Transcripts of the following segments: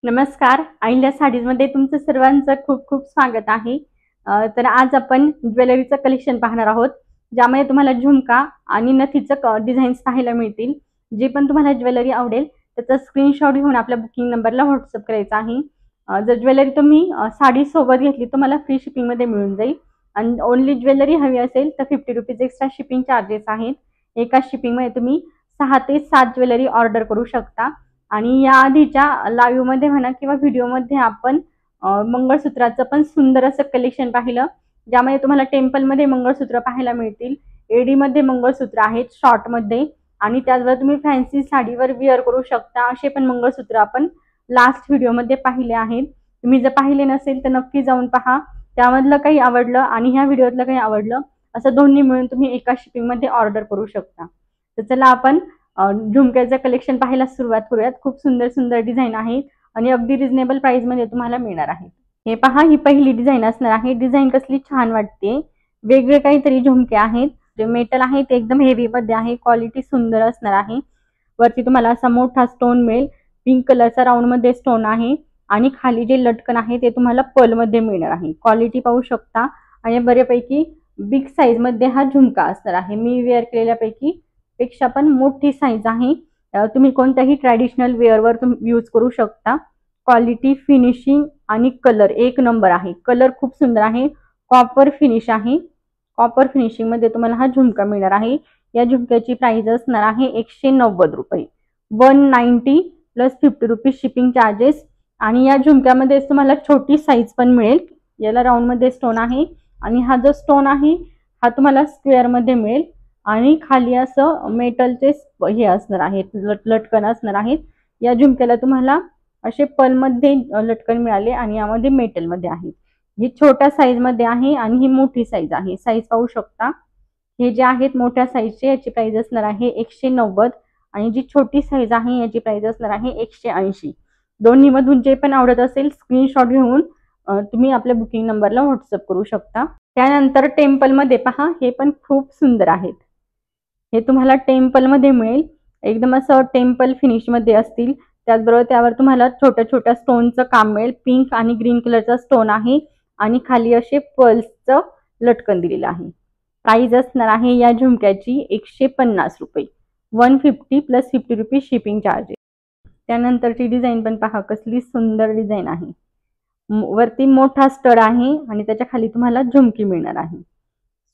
नमस्कार, अहिल्या साडीजमध्ये तुमचं सर्वांचं खूप खूप स्वागत आहे। तर आज आपण ज्वेलरीचं कलेक्शन पाहणार आहोत, ज्यामध्ये तुम्हाला झुमका आणि नथीचं डिझाईन्स पाहायला मिळतील। जे पण तुम्हाला ज्वेलरी आवडेल त्याचा स्क्रीनशॉट घेऊन आपल्या बुकिंग नंबरला व्हॉट्सअप करायचा आहे। जर ज्वेलरी तुम्ही साडी सोबत घेतली तर तुम्हाला फ्री शिपिंगमध्ये मिळून जाईल आणि ओनली ज्वेलरी हवी असेल तर 50 रुपीज एक्स्ट्रा शिपिंग चार्जेस आहेत। एका शिपिंगमध्ये तुम्ही 6 ते 7 ज्वेलरी ऑर्डर करू शकता। आणि या आधीच्या लाईव्ह मध्ये म्हणा किंवा व्हिडिओ मध्ये आपण मंगळसूत्राचं पण सुंदर असं कलेक्शन पाहिलं, ज्यामध्ये तुम्हाला टेम्पल मध्ये मंगळसूत्र पाहायला मिळतील, एडी मध्ये मंगळसूत्र आहेत शॉर्ट मध्ये, आणि त्याचबरोबर तुम्ही फॅन्सी साडीवर वेअर करू शकता असे पण मंगळसूत्र आपण लास्ट व्हिडिओ मध्ये पाहिले आहेत। तुम्ही जर पाहिले नसेल तर नक्की जाऊन पहा, त्यामधलं काही आवडलं आणि ह्या व्हिडिओतलं काही आवडलं असं दोन्ही मिळून तुम्ही एका शिपिंग मध्ये ऑर्डर करू शकता। तर चला आपण झुमक्याचं कलेक्शन पाहायला सुरुवात करूयात। खूप सुंदर सुंदर डिझाइन आहेत आणि अगदी रिजनेबल प्राइस मध्ये तुम्हाला मिळणार आहे। हे पहा, ही पहिली डिझाइन असणार आहे। डिझाइन कसली छान वाटते, वेगळे काहीतरी झुमके आहेत। जे मेटल आहे ते एकदम हेवी मध्ये आहे, क्वालिटी सुंदर असणार आहे। वरती तुम्हाला असा मोठा स्टोन मिळेल, पिंक कलरचा राऊंड मध्ये स्टोन आहे आणि खाली जे लटकन आहे ते तुम्हाला पर्ल मध्ये मिळणार आहे। क्वालिटी पाहू शकता आणि बऱ्यापैकी बिग साइज मध्ये हा झुमका असणार आहे। मी वेअर केलेल्यापैकी पेक्षा पण मोठी साइज आहे। तुम्ही कोणत्याही ट्रॅडिशनल वेअर वर तुम्ही यूज करू शकता। क्वालिटी, फिनिशिंग आणि कलर एक नंबर आहे। कलर खूप सुंदर आहे, कॉपर फिनिश आहे। कॉपर फिनिशिंग मध्ये तुम्हाला हा झुमका मिळणार आहे। या झुमक्याची प्राइस असणार आहे 190 रुपये, 190 प्लस 50 रुपीज शिपिंग चार्जेस। आणि या झुमक्यामध्ये तुम्हाला छोटी साइज पण मिळेल। याला राऊंड मध्ये स्टोन आहे आणि हा जो स्टोन आहे हा तुम्हाला स्क्वेअर मध्ये मिळेल आणि खाली असं मेटलचे हे असणार आहे, लटकन असणार आहेत। या झुमक्याला तुम्हाला असे पर्ल मध्ये लटकन मिळाले आणि यामध्ये मेटल मध्ये आहे। ही छोट्या साइज मध्ये आहे आणि ही मोठी साइज आहे। साइज पाहू शकता, हे जे आहेत मोठ्या साइजचे याची प्राइस असणार आहे 190 आणि जी छोटी साइज आहे याची प्राइस असणार आहे 180। दोन्ही मधून जे पण आवडत असेल स्क्रीनशॉट घेऊन तुम्ही आपल्या बुकिंग नंबरला व्हॉट्सअप करू शकता। त्यानंतर टेम्पल मध्ये पहा, हे पण खूप सुंदर आहेत। हे तुम्हाला टेम्पल मध्ये मिळेल, एकदम असं टेम्पल फिनिश मध्ये असतील। त्याचबरोबर त्यावर तुम्हाला छोट्या छोट्या स्टोनचं काम मिळेल। पिंक आणि ग्रीन कलरचा स्टोन आहे आणि खाली असे पर्ल्सचं लटकन दिलेलं आहे। प्राइस असणार आहे या झुमक्याची 150 रुपये, 150 प्लस 50 रुपीज शिपिंग चार्जेस। त्यानंतरची डिझाइन पण पहा, कसली सुंदर डिझाइन आहे। वरती मोठा स्टड आहे आणि त्याच्या खाली तुम्हाला झुमकी मिळणार आहे।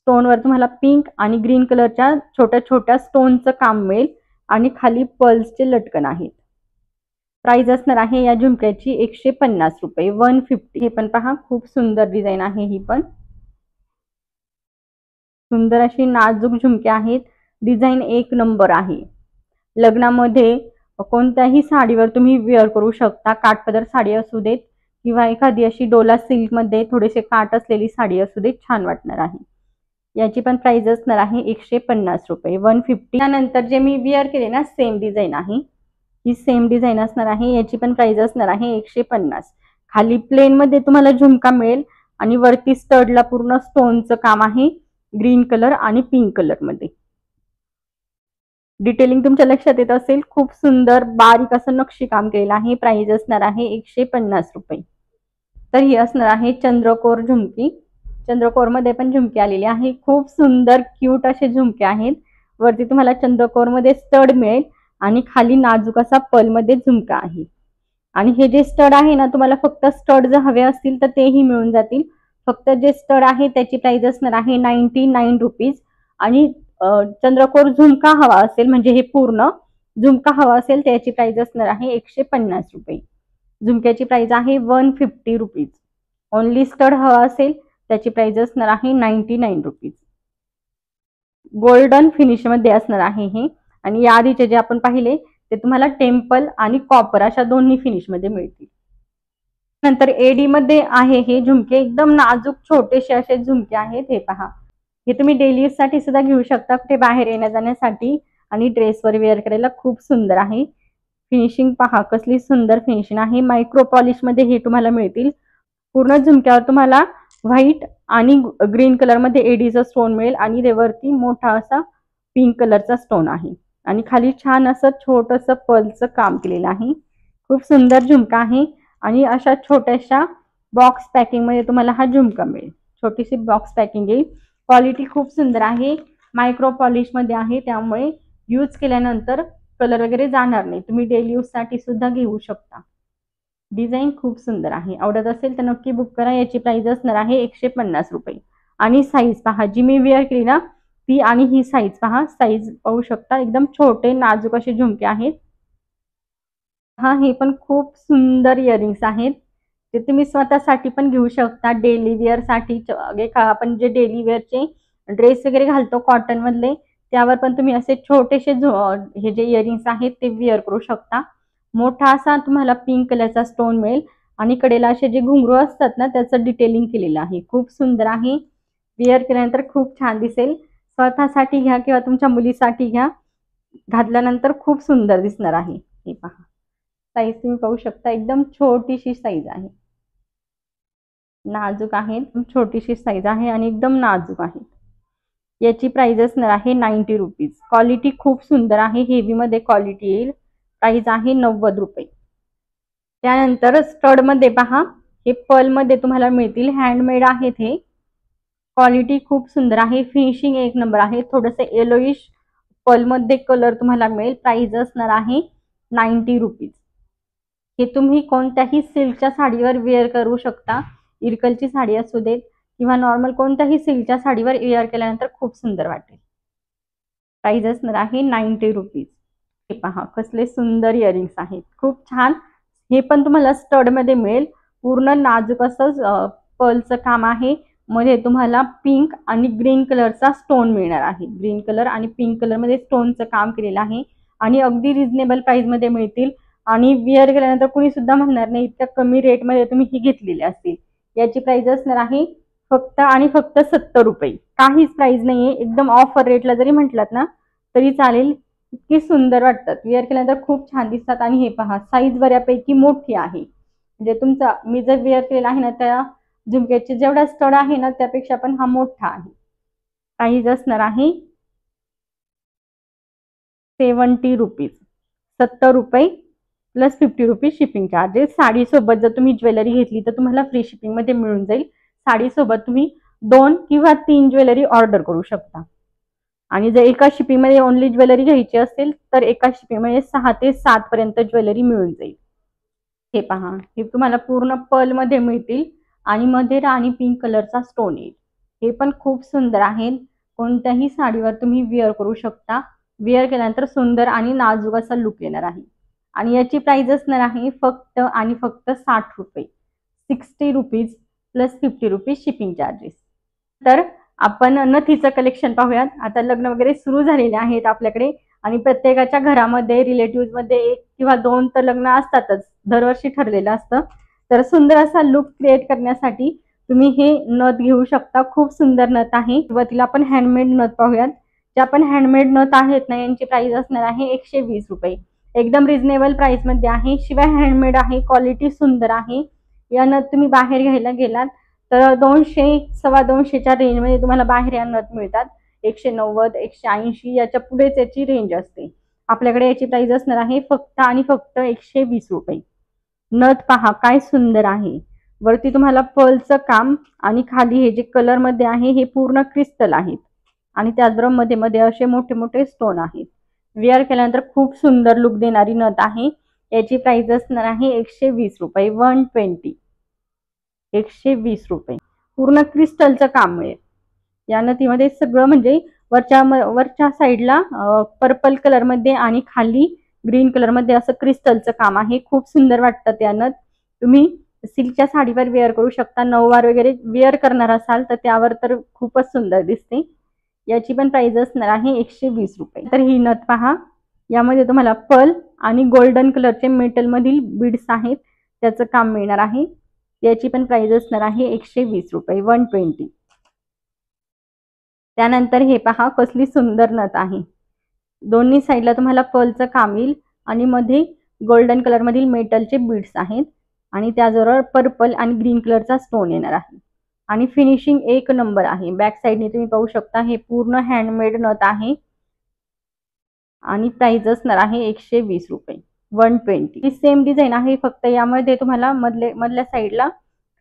स्टोन वर तुम्हाला पिंक आणि ग्रीन कलरच्या छोट्या छोट्या स्टोनचं काम मिळेल आणि खाली पर्ल्सचे लटकन आहेत। प्राइस असणार आहे या झुमक्याची 150 रुपये, 150। हे पण पहा, खूप सुंदर डिझाइन आहे। ही पण सुंदर अशी नाजूक झुमके आहेत। डिझाइन एक नंबर आहे। लग्नामध्ये कोणत्याही साडीवर तुम्ही वेअर करू शकता। काठपदर साडी असू देत किंवा एखादी अशी डोला सिल्क मध्ये थोडेसे काठ असलेली साडी असू देत, छान वाटणार आहे। याची पण प्राइस असणार आहे 150 रुपये, 150। त्यानंतर जे मी वेअर केले ना, सेम डिझाइन आहे, ही सेम डिझाइन असणार आहे। याची पण प्राइस असणार आहे 150। खाली प्लेन मध्ये तुम्हाला झुमका मिळेल आणि वरती स्टडला पूर्ण स्टोनचं काम आहे, ग्रीन कलर आणि पिंक कलर मध्ये। डिटेलिंग तुमच्या लक्षात येत असेल, खूप सुंदर बारीक असं नक्षी काम केलेलं आहे। प्राइस असणार आहे 150 रुपये। तर ही असणार आहे चंद्रकोर झुमकी। चंद्रकोर मध्ये पण झुमके आलेले आहे। खूप सुंदर क्यूट असे झुमके आहेत। वरती तुम्हाला चंद्रकोर मध्ये स्टड मिळेल आणि खाली नाजूक असा पर्ल मध्ये झुमका आहे। आणि हे जे स्टड आहे ना, तुम्हाला फक्त स्टड जर हवे असतील तर तेही मिळून जातील। फक्त जे स्टड आहे त्याची प्राइस असणार आहे 99 रुपीज। आणि चंद्रकोर झुमका हवा असेल, म्हणजे हे पूर्ण झुमका हवा असेल त्याची प्राइस असणार आहे 150 रुपये। झुमक्याची प्राइस आहे 150 रुपीज। ओनली स्टड हवा असेल त्याची प्राइस असणार आहे 99 रुपीज। गोल्डन फिनिश मध्ये असणार आहे हे। आणि या आधीचे जे आपण पाहिले ते तुम्हाला टेम्पल आणि कॉपर अशा दोन्ही फिनिश मध्ये मिळतील। नंतर एडी मध्ये आहे हे झुमके, एकदम नाजूक छोटेसे असे झुमके आहेत। हे पहा, हे तुम्ही डेली यूज साठी सुद्धा घेऊ शकता, कुठे बाहेर येण्या जाण्यासाठी आणि ड्रेसवर वेअर करायला खूप सुंदर आहे। फिनिशिंग पहा, कसली सुंदर फिनिशिंग आहे। मायक्रो पॉलिश मध्ये हे तुम्हाला मिळतील। पूर्ण झुमक्यावर तुम्हाला व्हाईट आणि ग्रीन कलर मध्ये एडीचा स्टोन मिळेल आणि वरती मोठा असा पिंक कलरचा स्टोन आहे आणि खाली छान असं छोटंसं पर्लचं काम केलेलं आहे। खूप सुंदर झुमका आहे आणि अशा छोट्याशा बॉक्स पॅकिंग मध्ये तुम्हाला हा झुमका मिळेल. छोटीशी बॉक्स पॅकिंग येईल. क्वालिटी खूप सुंदर आहे. मायक्रो पॉलिश मध्ये आहे, त्यामुळे यूज केल्यानंतर कलर वगैरे जाणार नाही. तुम्ही डेली यूज साठी सुद्धा घेऊ शकता. डिझाईन खूप सुंदर आहे. आवडत असेल तर नक्की बुक करा. याची प्राइस असणार आहे 150 रुपये. आणि साईज पहा, जी मी वेअर केली ना ती आणि ही साईज पहा. साईज पाहू शकता. एकदम छोटे नाजूक असे झुमके आहेत. हा, हे पण खूप सुंदर इयरिंग्स आहेत. ते तुम्ही स्वतःसाठी पण घेऊ शकता. डेली वेअर साठी आपण जे डेली वेअरचे ड्रेस वगैरे घालतो कॉटन मधले, त्यावर पण तुम्ही असे छोटेसे हे जे इयरिंग्स आहेत ते वेअर करू शकता. मोठा असा तुम्हाला पिंक कलरचा स्टोन मिळेल आणि कडेला असे जे घुंगरू असतात ना त्याचं डिटेलिंग केलेलं आहे. खूप सुंदर आहे. वेअर केल्यानंतर खूप छान दिसेल. स्वतःसाठी घ्या किंवा तुमच्या मुलीसाठी घ्या. घातल्यानंतर खूप सुंदर दिसणार आहे. हे पहा, साईज तुम्ही पाहू शकता. एकदम छोटीशी साईज आहे. नाजूक आहे. छोटीशी साईज आहे आणि एकदम नाजूक आहे. याची प्राइस असणार आहे 90 रुपीज. क्वालिटी खूप सुंदर आहे. हेवी मध्ये क्वालिटी येईल. प्राइस आहे 90 रुपये. त्यानंतर स्टड मध्ये पहा, हे पर्ल मध्ये तुम्हाला मिळतील. हँडमेड आहेत हे. क्वालिटी खूप सुंदर आहे. फिनिशिंग एक नंबर आहे. थोडंसं येलोइश पर्ल मध्ये कलर तुम्हाला मिळेल. प्राइस असणार आहे 90 रुपीज. हे तुम्ही कोणत्याही सिल्कच्या साडीवर वेअर करू शकता. इरकलची साडी असू देत किंवा नॉर्मल कोणत्याही सिल्कच्या साडीवर वेअर केल्यानंतर खूप सुंदर वाटेल. प्राइस असणार आहे 90 रुपीज. हे पहा, कसले सुंदर इयरिंग्स आहेत. खूप छान. हे पण तुम्हाला स्टड मध्ये मिळेल. पूर्ण नाजूक असं पर्लचं काम आहे. मध्ये तुम्हाला पिंक आणि ग्रीन कलरचा स्टोन मिळणार आहे. ग्रीन कलर आणि पिंक कलर मध्ये स्टोनचं काम केलेलं आहे आणि अगदी रिझनेबल प्राइस मध्ये मिळतील. आणि वेअर केल्यानंतर कुणी सुद्धा म्हणणार नाही इतक्या कमी रेट मध्ये तुम्ही ही घेतलेली असतील. याची प्राइस असणार आहे फक्त आणि फक्त 70 रुपये. काहीच प्राइस नाहीये. एकदम ऑफर रेटला जरी म्हटलात ना तरी चालेल. इतकी सुंदर वाटतात. वेअर केल्यानंतर खूप छान दिसतात. आणि हे पहा, साईज बऱ्यापैकी मोठी आहे. म्हणजे तुमचा मी जर वेअर केलेला आहे ना त्या झुमक्याचे जेवढा स्टड आहे ना त्यापेक्षा पण हा मोठा आहे. प्राइस असणार आहे 70 रुपीज. 70 रुपये plus 50 rupees shipping charges. Sari सोबत जर तुम्ही ज्वेलरी घेतली तर तुम्हाला फ्री शिपिंग मध्ये मिळून जाईल. साडी सोबत तुम्ही 2 किंवा 3 ज्वेलरी ऑर्डर करू शकता. आणि जर एका शिपिंग मध्ये ओनली ज्वेलरी घ्यायची असेल तर एका शिपिंग मध्ये 6 ते 7 पर्यंत ज्वेलरी मिळून जाईल. हे पहा, हे तुम्हाला पूर्ण पर्ल मध्ये मिळतील आणि मध्ये राणी पिंक कलरचा स्टोन येईल. हे पण खूप सुंदर आहेत. कोणत्याही साडीवर तुम्ही वेअर करू शकता. वेअर केल्यानंतर सुंदर आणि नाजूक असा लुक येणार आहे. आणि याची प्राइस असणार आहे फक्त आणि फक्त 60 रुपये. 60 rupees plus 50 rupees shipping charges. तर आपण नथीचं कलेक्शन पाहूयात. आता लग्न वगैरे सुरू झालेले आहेत आपल्याकडे आणि प्रत्येकाच्या घरामध्ये रिलेटिव्ह मध्ये 1 किंवा 2 तर लग्न असतातच. दरवर्षी ठरलेलं असतं. तर सुंदर असा लुक क्रिएट करण्यासाठी तुम्ही हे नथ घेऊ शकता. खूप सुंदर नथ आहे. सुरुवातीला आपण हँडमेड नथ पाहूयात. ज्या पण हँडमेड नथ आहेत ना यांची प्राइस असणार आहे 120 रुपये. एकदम रिझनेबल प्राइस मध्ये आहे. शिवाय हँडमेड आहे. क्वालिटी सुंदर आहे. या नथ तुम्ही बाहेर घ्यायला गेलात तर 200 250च्या रेंज मध्ये तुम्हाला बाहेर या नथ मिळतात. 190 180 याच्या पुढेच याची रेंज असते. आपल्याकडे याची प्राइस असणार आहे फक्त आणि फक्त 120 रुपये. नथ पहा काय सुंदर आहे. वरती तुम्हाला पर्लचं काम आणि खाली हे जे कलर मध्ये आहे हे पूर्ण क्रिस्टल आहेत आणि त्याचबरोबर मध्ये मध्ये असे मोठे मोठे स्टोन आहेत. वेअर केल्यानंतर खूप सुंदर लुक देणारी नथ आहे. याची प्राइस असणार आहे 120 रुपये. 120. 120 रुपये. पूर्ण क्रिस्टलचं काम मिळेल. या नथीमध्ये सगळं म्हणजे वरच्या साईडला पर्पल कलर मध्ये आणि खाली ग्रीन कलर मध्ये असं क्रिस्टलचं काम आहे. खूप सुंदर वाटतं त्या नथ. तुम्ही सिल्कच्या साडीवर वेअर करू शकता. नऊवार वगैरे वेअर करणार असाल तर त्यावर तर खूपच सुंदर दिसते. याची पण प्राइस असणार आहे 120 रुपये. तर ही नथ पहा. यामध्ये तुम्हाला पर्ल आणि गोल्डन कलरचे मेटल मधील बीड्स आहेत त्याचं काम मिळणार आहे. याची पण प्राइस असणार आहे 120 रुपये. 120. त्यानंतर हे पहा कसली सुंदर नथ आहे. दोन्ही साईडला तुम्हाला पर्लचं काम येईल आणि मध्ये गोल्डन कलर मधील मेटलचे बीड्स आहेत आणि त्याचबरोबर पर्पल आणि ग्रीन कलरचा स्टोन येणार आहे. आणि फिनिशिंग एक नंबर आहे. बॅक साईडने तुम्ही पाहू शकता हे पूर्ण हँडमेड नथ आहे आणि प्राइस असणार आहे 120 रुपये. 120. ही सेम डिझाईन आहे, फक्त यामध्ये तुम्हाला मधल्या साईडला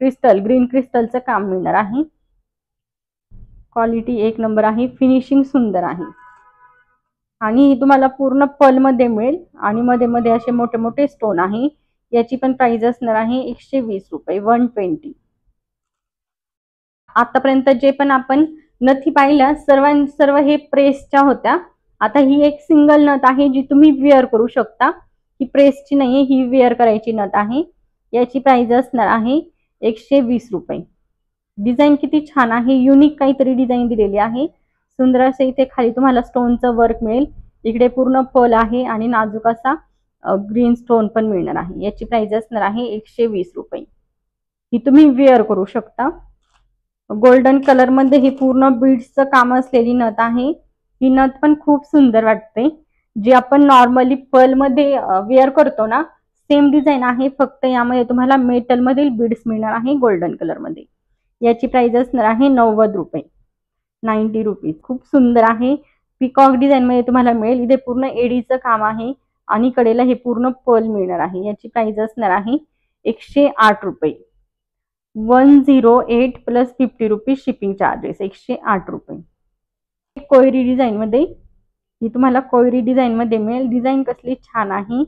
ग्रीन क्रिस्टलचं काम मिळणार आहे. क्वालिटी एक नंबर आहे, फिनिशिंग सुंदर आहे आणि ही तुम्हाला पूर्ण पर्ल मध्ये मिळेल आणि मध्ये मध्ये असे मोठे मोठे स्टोन आहे. याची पण प्राइस असणार आहे 120 रुपये, 120. आतापर्यंत जे पण आपण नथी पाहिल्या सर्व हे प्रेसच्या होत्या. आता ही एक सिंगल नथ आहे जी तुम्ही वेअर करू शकता. ही प्रेसची नाहीये, ही वेअर करायची नथ आहे. याची प्राइस असणार आहे 120 रुपये. डिझाईन किती छान आहे, युनिक काहीतरी डिझाईन दिलेली आहे. सुंदर असे इथे खाली तुम्हाला स्टोनचं वर्क मिळेल. इकडे पूर्ण पर्ल आहे आणि नाजूक असा ग्रीन स्टोन पण मिळणार आहे. याची प्राइस असणार आहे 120 रुपये. ही तुम्ही वेअर करू शकता. गोल्डन कलर मध्ये ही पूर्ण बीड्सचं काम असलेली नथ आहे. ही नथ पण खूप सुंदर वाटते. जी आपण नॉर्मली पर्ल मध्ये वेअर करतो ना, सेम डिझाईन आहे, फक्त यामध्ये तुम्हाला मेटल मधील बीड्स मिळणार आहे गोल्डन कलर मध्ये. याची प्राइस असणार आहे 90 रुपये, 90 रुपीज. खूप सुंदर आहे. पिकॉक डिझाईन मध्ये तुम्हाला मिळेल. इथे पूर्ण एडीचं काम आहे आणि कडेला हे पूर्ण पर्ल मिळणार आहे. याची प्राइस असणार आहे 108 रुपये, 108 प्लस 50 रुपीज शिपिंग चार्जेस, 108 रुपये. कोयरी डिझाईन मध्ये ही तुम्हाला कोयरी डिझाईन मध्ये मिळेल. डिझाईन कसली छान आहे.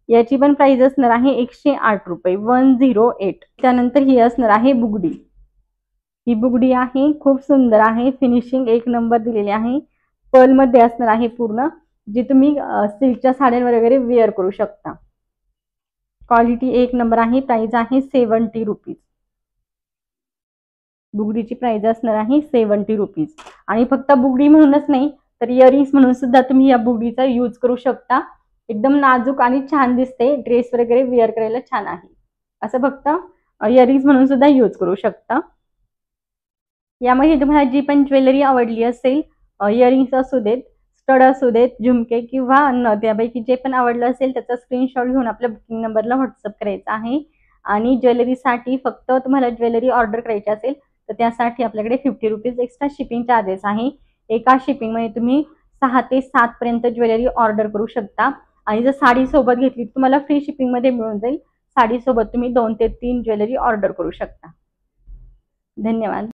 याची पण प्राइस असणार आहे 108 रुपये, 108. त्यानंतर ही असणार आहे बुगडी. ही बुगडी आहे, खूप सुंदर आहे. फिनिशिंग एक नंबर दिलेली आहे. पर्ल मध्ये असणार आहे पूर्ण, जी तुम्ही सिल्कच्या साड्यांवर वगैरे वेअर करू शकता. क्वालिटी एक नंबर आहे. प्राइस आहे 70 रुपीज. बुगडीची प्राइस असणार आहे 70 रुपीज. आणि फक्त बुगडी म्हणूनच नाही तर इयरिंग्स म्हणून सुद्धा तुम्ही या बुगडीचा यूज करू शकता. एकदम नाजूक आणि छान दिसते. ड्रेस वगैरे वेअर करायला छान आहे. असं फक्त इयरिंग्स म्हणून सुद्धा यूज करू शकता. यामध्ये तुम्हाला जी पण ज्वेलरी आवडली असेल, इयरिंग्स असू देत, स्टड असू देत, झुमके किंवा नथ, यापैकी जे पण आवडलं असेल त्याचा स्क्रीनशॉट घेऊन आपल्या बुकिंग नंबरला व्हॉट्सअप करायचा आहे. आणि ज्वेलरीसाठी फक्त तुम्हाला ज्वेलरी ऑर्डर करायची असेल तर त्यासाठी आपल्याकडे 50 रुपीज एक्स्ट्रा शिपिंग चार्जेस आहे. एका शिपिंगमध्ये तुम्ही 6 ते 7 पर्यंत ज्वेलरी ऑर्डर करू शकता. आणि जर साडी सोबत घेतली तर तुम्हाला फ्री शिपिंग मध्ये मिळून जाईल. साडी सोबत तुम्ही 2 ते 3 ज्वेलरी ऑर्डर करू शकता. धन्यवाद.